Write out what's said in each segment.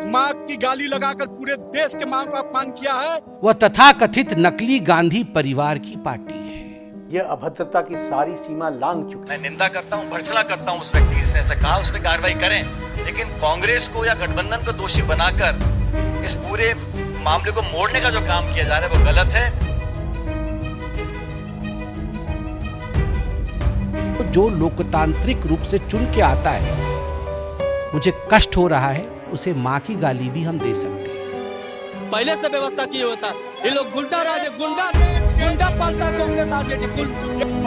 माँ की गाली लगाकर पूरे देश के माँ को अपमान किया है। वह तथाकथित नकली गांधी परिवार की पार्टी है। यह अभद्रता की सारी सीमा लांघ चुकी है। मैं निंदा करता हूं, भर्त्सना करता हूं उस व्यक्ति जिसने ऐसा कहा, उस पर कार्रवाई करें, लेकिन कांग्रेस को या गठबंधन को दोषी बनाकर इस पूरे मामले को मोड़ने का जो काम किया जा रहा है वो गलत है। जो लोकतांत्रिक रूप से चुन के आता है, मुझे कष्ट हो रहा है, उसे माँ की गाली भी हम दे सकते हैं। पहले से व्यवस्था किए होता, ये लोग गुंडा राज, गुंडा पालता कांग्रेस आरजेडी,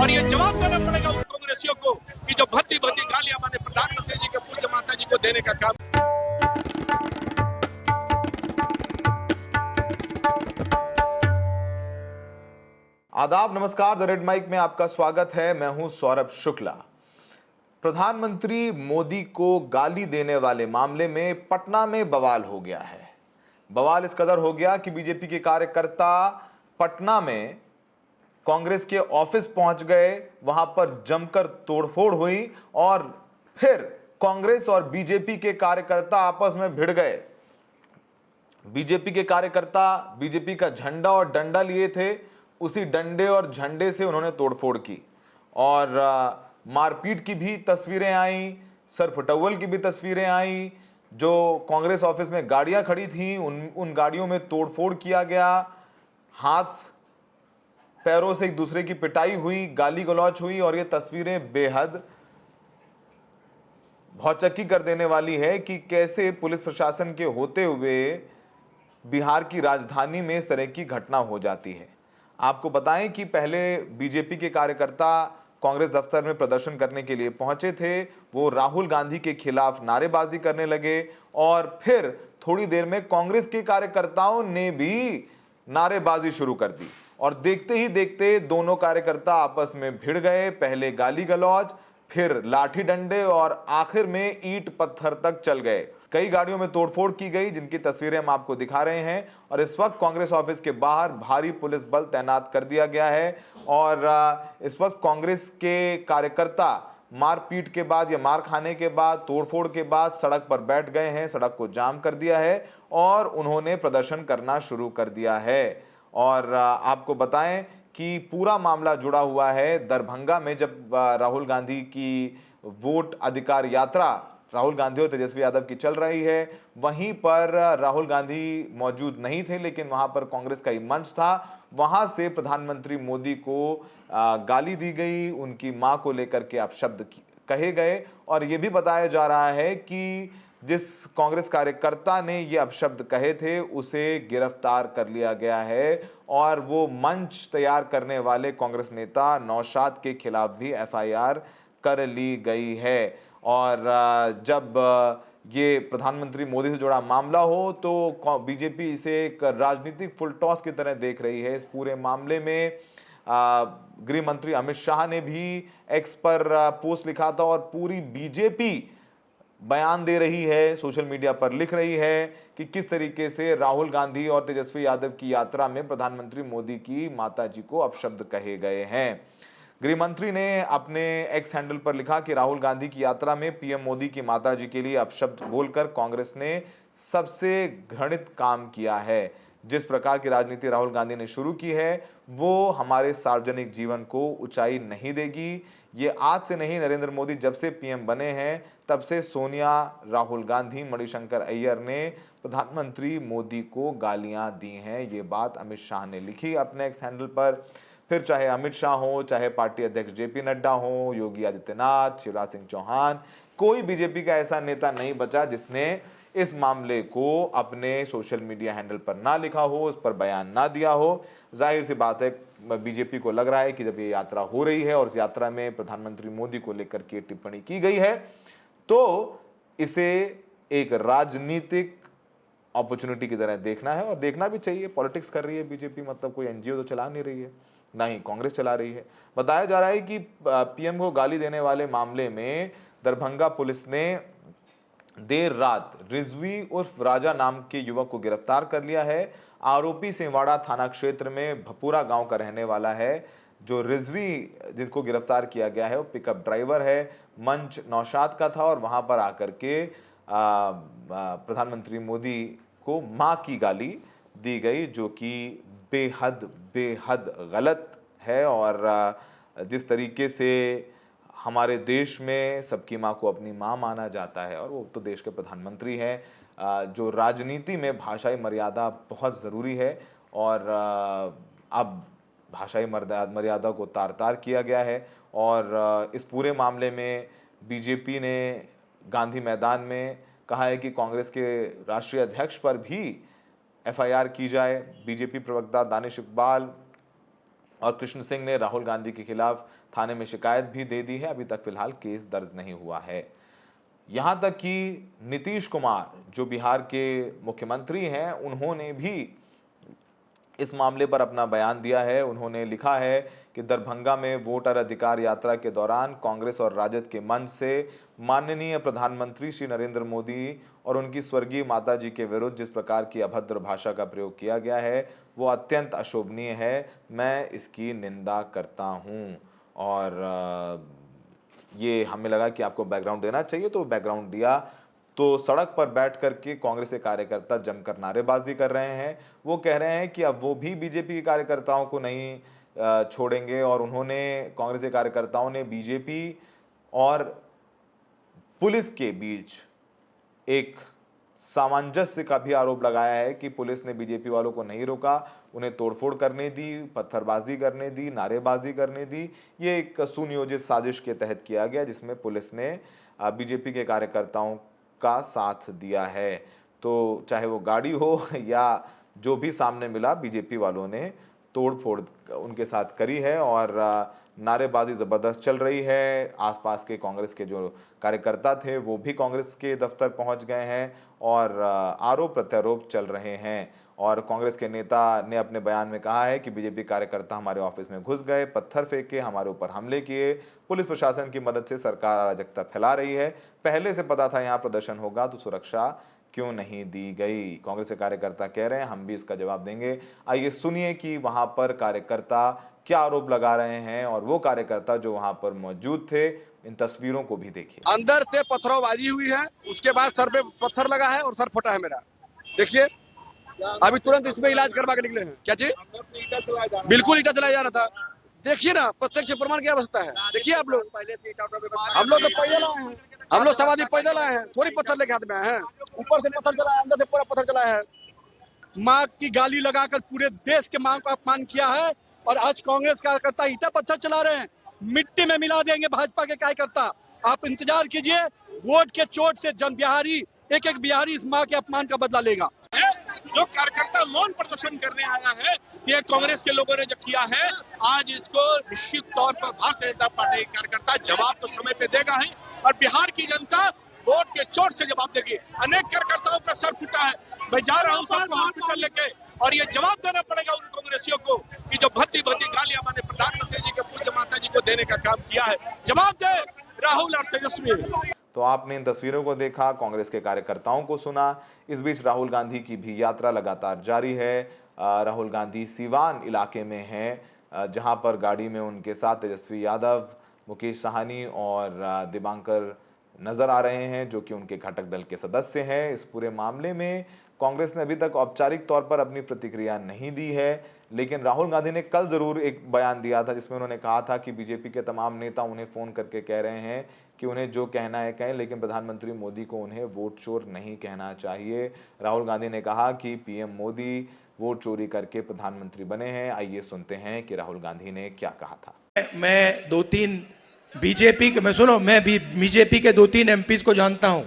और ये जवाब देना पड़ेगा उन कांग्रेसियों को कि जो भद्दी गालियां माने प्रधानमंत्री जी के पूज्य माता जी को देने का काम। आदाब, नमस्कार। द रेड माइक में आपका स्वागत है। मैं हूं सौरभ शुक्ला। प्रधानमंत्री मोदी को गाली देने वाले मामले में पटना में बवाल हो गया है। बवाल इस कदर हो गया कि बीजेपी के कार्यकर्ता पटना में कांग्रेस के ऑफिस पहुंच गए, वहां पर जमकर तोड़फोड़ हुई और फिर कांग्रेस और बीजेपी के कार्यकर्ता आपस में भिड़ गए। बीजेपी के कार्यकर्ता बीजेपी का झंडा और डंडा लिए थे, उसी डंडे और झंडे से उन्होंने तोड़फोड़ की और मारपीट की भी तस्वीरें आई, सर फुटअव्वल की भी तस्वीरें आई। जो कांग्रेस ऑफिस में गाड़ियां खड़ी थी उन गाड़ियों में तोड़फोड़ किया गया, हाथ पैरों से एक दूसरे की पिटाई हुई, गाली गलौज हुई और ये तस्वीरें बेहद भौचक्की कर देने वाली है कि कैसे पुलिस प्रशासन के होते हुए बिहार की राजधानी में इस तरह की घटना हो जाती है। आपको बताएं कि पहले बीजेपी के कार्यकर्ता कांग्रेस दफ्तर में प्रदर्शन करने के लिए पहुंचे थे, वो राहुल गांधी के खिलाफ नारेबाजी करने लगे और फिर थोड़ी देर में कांग्रेस के कार्यकर्ताओं ने भी नारेबाजी शुरू कर दी और देखते ही देखते दोनों कार्यकर्ता आपस में भिड़ गए। पहले गाली गलौज, फिर लाठी डंडे और आखिर में ईंट पत्थर तक चल गए। कई गाड़ियों में तोड़फोड़ की गई, जिनकी तस्वीरें हम आपको दिखा रहे हैं और इस वक्त कांग्रेस ऑफिस के बाहर भारी पुलिस बल तैनात कर दिया गया है और इस वक्त कांग्रेस के कार्यकर्ता मारपीट के बाद या मार खाने के बाद, तोड़फोड़ के बाद सड़क पर बैठ गए हैं, सड़क को जाम कर दिया है और उन्होंने प्रदर्शन करना शुरू कर दिया है। और आपको बताएं कि पूरा मामला जुड़ा हुआ है दरभंगा में, जब राहुल गांधी की वोट अधिकार यात्रा राहुल गांधी और तेजस्वी यादव की चल रही है। वहीं पर राहुल गांधी मौजूद नहीं थे, लेकिन वहां पर कांग्रेस का ही मंच था। वहां से प्रधानमंत्री मोदी को गाली दी गई, उनकी मां को लेकर के अपशब्द कहे गए और यह भी बताया जा रहा है कि जिस कांग्रेस कार्यकर्ता ने ये अपशब्द कहे थे उसे गिरफ्तार कर लिया गया है और वो मंच तैयार करने वाले कांग्रेस नेता नौशाद के खिलाफ भी एफआईआर कर ली गई है। और जब ये प्रधानमंत्री मोदी से जुड़ा मामला हो तो बीजेपी इसे एक राजनीतिक फुलटॉस की तरह देख रही है। इस पूरे मामले में गृह मंत्री अमित शाह ने भी एक्स पर पोस्ट लिखा था और पूरी बीजेपी बयान दे रही है, सोशल मीडिया पर लिख रही है कि किस तरीके से राहुल गांधी और तेजस्वी यादव की यात्रा में प्रधानमंत्री मोदी की माताजी को अपशब्द कहे गए हैं। गृह मंत्री ने अपने एक्स हैंडल पर लिखा कि राहुल गांधी की यात्रा में पीएम मोदी की माताजी के लिए अपशब्द बोलकर कांग्रेस ने सबसे घृणित काम किया है। जिस प्रकार की राजनीति राहुल गांधी ने शुरू की है वो हमारे सार्वजनिक जीवन को ऊंचाई नहीं देगी। ये आज से नहीं, नरेंद्र मोदी जब से पीएम बने हैं तब से सोनिया, राहुल गांधी, मणिशंकर अय्यर ने प्रधानमंत्री मोदी को गालियां दी हैं। ये बात अमित शाह ने लिखी अपने एक्स हैंडल पर। फिर चाहे अमित शाह हो, चाहे पार्टी अध्यक्ष जेपी नड्डा हो, योगी आदित्यनाथ, शिवराज सिंह चौहान, कोई बीजेपी का ऐसा नेता नहीं बचा जिसने इस मामले को अपने सोशल मीडिया हैंडल पर ना लिखा हो, उस पर बयान ना दिया हो। जाहिर सी बात है बीजेपी को लग रहा है कि जब ये यात्रा हो रही है और इस यात्रा में प्रधानमंत्री मोदी को लेकर के टिप्पणी की गई है तो इसे एक राजनीतिक अपॉर्चुनिटी की तरह देखना है और देखना भी चाहिए। पॉलिटिक्स कर रही है बीजेपी, मतलब कोई एनजीओ तो चला नहीं रही है, ना ही कांग्रेस चला रही है। बताया जा रहा है कि पीएम को गाली देने वाले मामले में दरभंगा पुलिस ने देर रात रिजवी उर्फ राजा नाम के युवक को गिरफ्तार कर लिया है। आरोपी सिंहवाड़ा थाना क्षेत्र में भपूरा गांव का रहने वाला है, जो रिजवी जिनको गिरफ्तार किया गया है वो पिकअप ड्राइवर है, मंच नौशाद का था और वहां पर आकर के प्रधानमंत्री मोदी को मां की गाली दी गई, जो कि बेहद बेहद गलत है। और जिस तरीके से हमारे देश में सबकी मां को अपनी मां माना जाता है और वो तो देश के प्रधानमंत्री हैं, जो राजनीति में भाषाई मर्यादा बहुत ज़रूरी है और अब भाषाई मर्यादा को तार तार किया गया है। और इस पूरे मामले में बीजेपी ने गांधी मैदान में कहा है कि कांग्रेस के राष्ट्रीय अध्यक्ष पर भी एफआईआर की जाए। बीजेपी प्रवक्ता दानिश इकबाल और कृष्ण सिंह ने राहुल गांधी के खिलाफ थाने में शिकायत भी दे दी है। अभी तक फिलहाल केस दर्ज नहीं हुआ है। यहां तक कि नीतीश कुमार जो बिहार के मुख्यमंत्री हैं, उन्होंने भी इस मामले पर अपना बयान दिया है। उन्होंने लिखा है कि दरभंगा में वोटर अधिकार यात्रा के दौरान कांग्रेस और राजद के मंच से माननीय प्रधानमंत्री श्री नरेंद्र मोदी और उनकी स्वर्गीय माताजी के विरुद्ध जिस प्रकार की अभद्र भाषा का प्रयोग किया गया है वो अत्यंत अशोभनीय है। मैं इसकी निंदा करता हूं। और ये हमें लगा कि आपको बैकग्राउंड देना चाहिए, तो बैकग्राउंड दिया। तो सड़क पर बैठ करके कांग्रेस के कार्यकर्ता जमकर नारेबाजी कर रहे हैं। वो कह रहे हैं कि अब वो भी बीजेपी के कार्यकर्ताओं को नहीं छोड़ेंगे और उन्होंने, कांग्रेस के कार्यकर्ताओं ने बीजेपी और पुलिस के बीच एक सामंजस्य का भी आरोप लगाया है कि पुलिस ने बीजेपी वालों को नहीं रोका, उन्हें तोड़फोड़ करने दी, पत्थरबाजी करने दी, नारेबाजी करने दी। ये एक सुनियोजित साजिश के तहत किया गया जिसमें पुलिस ने बीजेपी के कार्यकर्ताओं का साथ दिया है। तो चाहे वो गाड़ी हो या जो भी सामने मिला, बीजेपी वालों ने तोड़फोड़ उनके साथ करी है और नारेबाजी ज़बरदस्त चल रही है। आसपास के कांग्रेस के जो कार्यकर्ता थे वो भी कांग्रेस के दफ्तर पहुंच गए हैं और आरोप प्रत्यारोप चल रहे हैं। और कांग्रेस के नेता ने अपने बयान में कहा है कि बीजेपी कार्यकर्ता हमारे ऑफिस में घुस गए, पत्थर फेंके, हमारे ऊपर हमले किए। पुलिस प्रशासन की मदद से सरकार अराजकता फैला रही है। पहले से पता था यहाँ प्रदर्शन होगा, तो सुरक्षा क्यों नहीं दी गई? कांग्रेस के कार्यकर्ता कह रहे हैं, हम भी इसका जवाब देंगे। आइए सुनिए कि वहां पर कार्यकर्ता क्या आरोप लगा रहे हैं और वो कार्यकर्ता जो वहां पर मौजूद थे, इन तस्वीरों को भी देखिए। अंदर से पत्थरबाजी हुई है, उसके बाद सर पे पत्थर लगा है और सर फटा है मेरा। देखिए, अभी तुरंत इसमें इलाज करवा के निकले हैं। क्या चीज? बिल्कुल ईटा चलाया जा रहा था। देखिए ना, प्रत्यक्ष प्रमाण की अवस्था है। देखिए आप लोग, हम लोग तो पैदल आए हैं, हम लोग सवारी पैदल आए हैं, थोड़ी पत्थर लेके हाथ में आए हैं। ऊपर से पत्थर चला है, अंदर से पूरा पत्थर चला है। माँ की गाली लगाकर पूरे देश के माँ को अपमान किया है और आज कांग्रेस कार्यकर्ता ईटा पत्थर चला रहे हैं। मिट्टी में मिला देंगे भाजपा के कार्यकर्ता। आप इंतजार कीजिए, वोट के चोट से जन बिहारी, एक एक बिहारी इस माँ के अपमान का बदला लेगा। जो कार्यकर्ता मौन प्रदर्शन करने आया है, ये कांग्रेस के लोगों ने जो किया है, आज इसको निश्चित तौर पर भारतीय जनता पार्टी कार्यकर्ता जवाब तो समय पे देगा ही और बिहार की जनता वोट के चोट से जवाब देगी। अनेक कार्यकर्ताओं का सर फूटा है, मैं जा रहा हूँ सबको हॉस्पिटल लेके, और ये जवाब देना पड़ेगा उन कांग्रेसियों को कि जो भद्दी भद्दी गालियां मैंने प्रधानमंत्री जी के पूज्य माता जी को देने का काम किया है। जवाब दे राहुल और तेजस्वी। तो आपने इन तस्वीरों को देखा, कांग्रेस के कार्यकर्ताओं को सुना। इस बीच राहुल गांधी की भी यात्रा लगातार जारी है। राहुल गांधी सीवान इलाके में हैं, जहां पर गाड़ी में उनके साथ तेजस्वी यादव, मुकेश साहनी और दिबांकर नजर आ रहे हैं, जो कि उनके घटक दल के सदस्य हैं। इस पूरे मामले में कांग्रेस ने अभी तक औपचारिक तौर पर अपनी प्रतिक्रिया नहीं दी है, लेकिन राहुल गांधी ने कल जरूर एक बयान दिया था जिसमें उन्होंने कहा था कि बीजेपी के तमाम नेता उन्हें फोन करके कह रहे हैं कि उन्हें जो कहना है कहें, लेकिन प्रधानमंत्री मोदी को उन्हें वोट चोर नहीं कहना चाहिए। राहुल गांधी ने कहा कि पीएम मोदी वोट चोरी करके प्रधानमंत्री बने हैं। आइए सुनते हैं कि राहुल गांधी ने क्या कहा था। मैं दो तीन बीजेपी के 2-3 एमपीज को जानता हूं।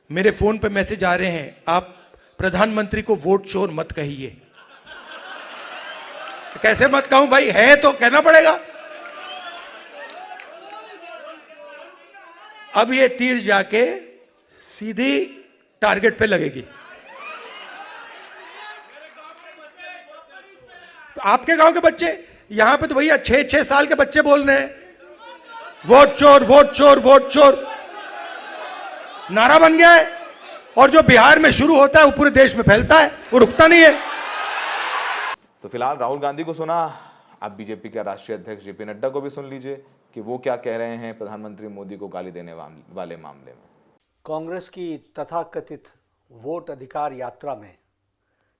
मेरे फोन पे मैसेज आ रहे हैं, आप प्रधानमंत्री को वोट चोर मत कहिए। कैसे मत कहूं भाई, है तो कहना पड़ेगा। अब ये तीर जाके सीधी टारगेट पे लगेगी। आपके गांव के बच्चे, यहां पे तो भैया 6-6 साल के बच्चे बोल रहे हैं वोट चोर वोट चोर वोट चोर, नारा बन गया है। और जो बिहार में शुरू होता है वो पूरे देश में फैलता है, वो रुकता नहीं है। तो फिलहाल राहुल गांधी को सुना। आप बीजेपी के राष्ट्रीय अध्यक्ष जेपी नड्डा को भी सुन लीजिए कि वो क्या कह रहे हैं प्रधानमंत्री मोदी को गाली देने वाले मामले में। कांग्रेस की तथाकथित वोट अधिकार यात्रा में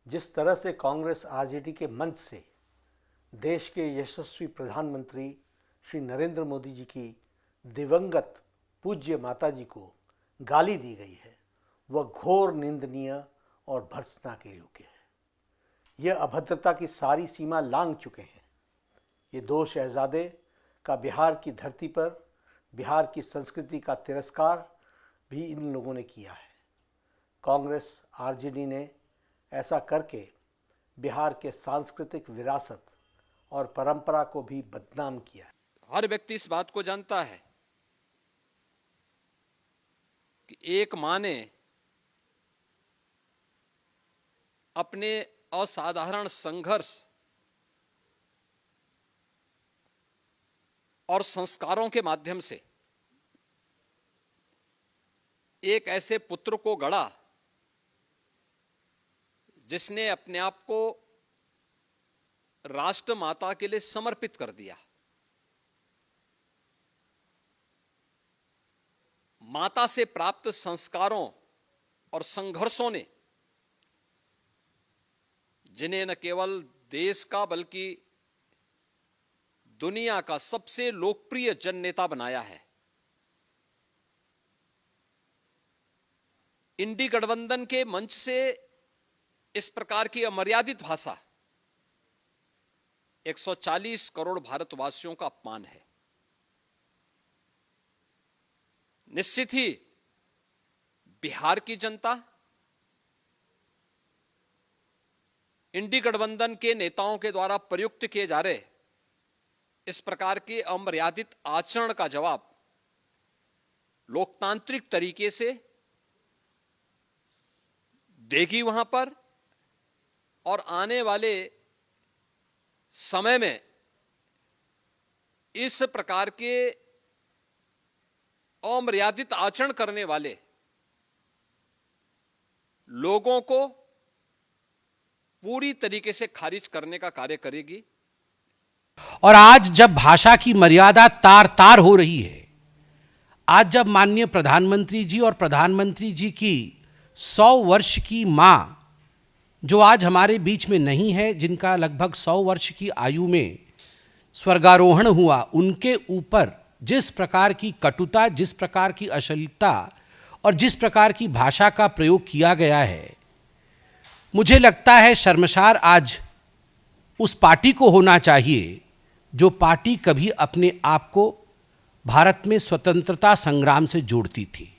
जिस तरह से कांग्रेस आरजेडी के मंच से देश के यशस्वी प्रधानमंत्री श्री नरेंद्र मोदी जी की दिवंगत पूज्य माता जी को गाली दी गई है, वह घोर निंदनीय और भर्त्सना के योग्य है। यह अभद्रता की सारी सीमा लांघ चुके हैं। ये दो शहजादे का बिहार की धरती पर बिहार की संस्कृति का तिरस्कार भी इन लोगों ने किया है। कांग्रेस आरजेडी ने ऐसा करके बिहार के सांस्कृतिक विरासत और परंपरा को भी बदनाम किया है। हर व्यक्ति इस बात को जानता है कि एक मां ने अपने असाधारण संघर्ष और संस्कारों के माध्यम से एक ऐसे पुत्र को गढ़ा जिसने अपने आप को राष्ट्र माता के लिए समर्पित कर दिया। माता से प्राप्त संस्कारों और संघर्षों ने जिन्हें न केवल देश का बल्कि दुनिया का सबसे लोकप्रिय जन नेता बनाया है। इंडी गठबंधन के मंच से इस प्रकार की अमर्यादित भाषा 140 करोड़ भारतवासियों का अपमान है। निश्चित ही बिहार की जनता इंडी गठबंधन के नेताओं के द्वारा प्रयुक्त किए जा रहे इस प्रकार के अमर्यादित आचरण का जवाब लोकतांत्रिक तरीके से देगी वहां पर, और आने वाले समय में इस प्रकार के अमर्यादित आचरण करने वाले लोगों को पूरी तरीके से खारिज करने का कार्य करेगी। और आज जब भाषा की मर्यादा तार तार हो रही है, आज जब माननीय प्रधानमंत्री जी और प्रधानमंत्री जी की 100 वर्ष की मां जो आज हमारे बीच में नहीं है, जिनका लगभग 100 वर्ष की आयु में स्वर्गारोहण हुआ, उनके ऊपर जिस प्रकार की कटुता, जिस प्रकार की अश्लीलता और जिस प्रकार की भाषा का प्रयोग किया गया है, मुझे लगता है शर्मसार आज उस पार्टी को होना चाहिए जो पार्टी कभी अपने आप को भारत में स्वतंत्रता संग्राम से जोड़ती थी।